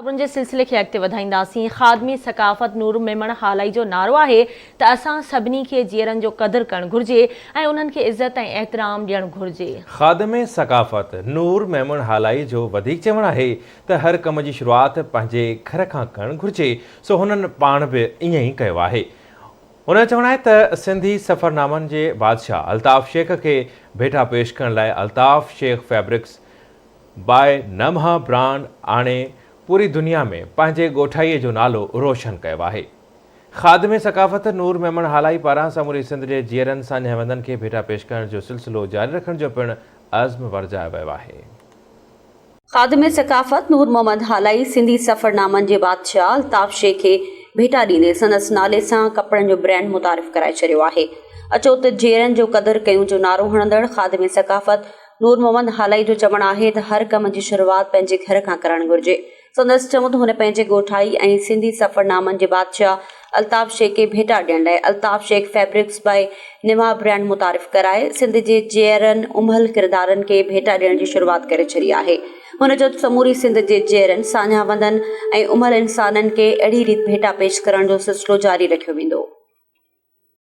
जे सिलसिले खे अॻिते वधाईंदासीं। ख़ादमी सकाफ़त नूर मेमण हालाई जो नारो आहे त असां सभिनी खे जीअरनि जो क़दुरु करणु घुरिजे ऐं उन्हनि खे इज़त ऐं एहतराम ॾियणु घुरिजे। ख़ादमे सकाफ़त नूर मेमण हालाई जो वधीक चवणु आहे त हर कम जी शुरूआति पंहिंजे घर खां करणु घुरिजे, सो हुननि पाण बि ईअं ई कयो आहे। हुन चवणु आहे त सिंधी सफ़रनामनि जे बादशाह अल्ताफ शेख खे भेटा पेश करण लाइ अल्ताफ शेख फैब्रिक्स बाय नमहा ब्रांड आणे पूरी दुनिया में पंहिंजे ॻोठाईअ जो नालो रोशन कयो आहे। ख़ादमे सकाफ़त नूर मेमण हालाई पारां समूरी सिंध जे जीअरनि सां निहमंदनि खे भेटा पेश करण जो सिलसिलो जारी रखण जो पिणु अज़्म वरजायो वियो आहे। ख़ादमे सकाफ़त नूर मोहम्मद हालाई सिंधी सफ़रनामनि जे बादशाह अल्ताफ शेख खे भेटा ॾींदे संदसि नाले सां कपिड़नि जो ब्रांड मुतारिफ़ कराए छॾियो आहे। अचो त जीअरनि जो क़दुरु कयूं जो नारो हणंदड़ ख़ादमे सकाफ़त नूर मोहम्मद हालाई जो चवणु आहे त हर कम जी शुरूआति पंहिंजे घर खां करणु घुरिजे। संदसि चऊं त हुन पंहिंजे ॻोठाई ऐं सिंधी सफ़रनामनि जे बादशाह अल्ताफ शेख खे भेटा ॾियण लाइ Altaf Shaikh fabrics by Nimha brand मुतारिफ़ कराए सिंध जे जीअरनि उमल किरदारनि खे भेटा ॾियण जी शुरूआति करे छॾी आहे। हुन जो समूरी सिंध जे जीअरनि सान्यावंदनि ऐं उमल इंसाननि खे अहिड़ी रीति भेटा पेश करण जो सिलसिलो जारी रखियो वेंदो।